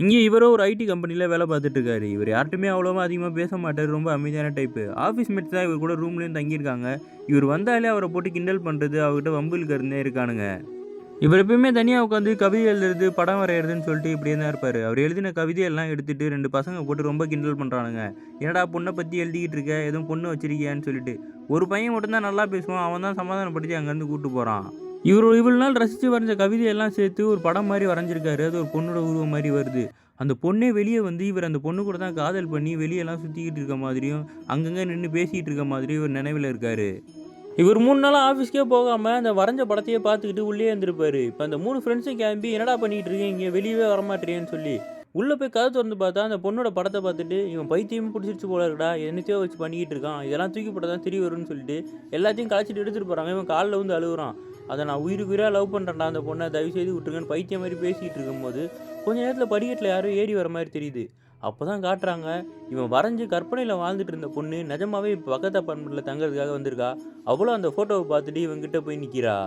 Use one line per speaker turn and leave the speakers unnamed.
இங்கே இவரோ ஒரு ஐடி கம்பெனியில வேலை பார்த்துட்டு இருக்காரு. இவர் யார்ட்டயுமே அவ்வளவா அதிகமா பேச மாட்டாரு. ரொம்ப அமைதியான டைப்பு. ஆஃபீஸ் மேட்ஸ் தான் இவர் கூட ரூம்லயும் தங்கியிருக்காங்க. இவர் வந்தாலே அவர போட்டு கிண்டல் பண்றது, அவர்கிட்ட வம்பு இழுக்கிறதுன்னே இருக்கானுங்க. இவர் எப்பயுமே தனியா உட்காந்து கவிதை எழுதுறது, படம் வரையறதுன்னு சொல்லிட்டு இப்படியே தான் இருப்பாரு. அவர் எழுதின கவிதையெல்லாம் எடுத்துட்டு 2 பசங்க போட்டு ரொம்ப கிண்டல் பண்றானுங்க. "என்னடா பொண்ண பத்தி எழுதிக்கிட்டு இருக்க? எதுவும் பொண்ணு வச்சிருக்கியான்னு?" சொல்லிட்டு. ஒரு பையன் மட்டும் தான் நல்லா பேசுவான். அவன் தான் சமாதானப்படுத்தி அங்கேருந்து கூட்டு போறான். இவ்வளோ நாள் ரசிச்சு வரைஞ்ச கவிதையெல்லாம் சேர்த்து ஒரு படம் மாரி வரைஞ்சிருக்காரு. அது ஒரு பொண்ணோட உருவம் மாரி வருது. அந்த பொண்ணே வெளிய வந்து இவர் அந்த பொண்ணு கூட தான் காதல் பண்ணி வெளியலாம் சுத்திக்கிட்டு இருக்க மாதிரியும், அங்கங்க நின்னு பேசிக்கிட்டு இருக்க மாதிரியும் இவர் நினைவுல இருக்காரு. இவர் 3 நாளா ஆஃபீஸ்க்கே போகாம, அந்த வரைஞ்ச படத்தையே பார்த்துக்கிட்டு உள்ளயே இருந்திருப்பாரு. இப்ப அந்த 3 ஃப்ரெண்ட்ஸும் கிளம்பி, "என்னடா பண்ணிக்கிட்டு இருக்கீங்க? வெளியவே வரமாட்றியேன்னு" சொல்லி, உள்ள போய் கதவ தொறந்து பார்த்தா, அந்த பொண்ணோட படத்த பார்த்துட்டு, "இவன் பைத்தியமே புடிச்சிருச்சு போல இருக்குடா. என்னத்தையோ வச்சு பண்ணிக்கிட்டு இருக்கான். இதெல்லாம் தூக்கி போட்டா தான் தெரிய வரும்ன்னு" சொல்லிட்டு, எல்லாத்தையும் கலச்சிட்டு எடுத்துட்டு போறாங்க. இவன் கால்ல விழுந்து அழுவுறான். "அத நான் உயிருக்கு உயிரா லவ் பண்றேன்டா அந்த பொண்ண. தயவுசெய்து விட்டுருங்கன்னு" பைத்தியம் மாரி பேசிக்கிட்டு இருக்கும்போது, கொஞ்ச நேரத்துல படிக்கட்டுல யாரோ ஏறி வர மாரி தெரியுது. அப்பதான் காட்டுறாங்க, இவன் வரைஞ்சு கற்பனையில வாழ்ந்துட்டு இருந்த பொண்ணு, நிஜமாவே இப்ப பக்கத்து அபார்ட்மெண்ட்ல தங்கறதுக்காக வந்திருக்கா. அவளும் அந்த ஃபோட்டோவ பார்த்துட்டு இவன்கிட்ட போய் நிக்கிறா.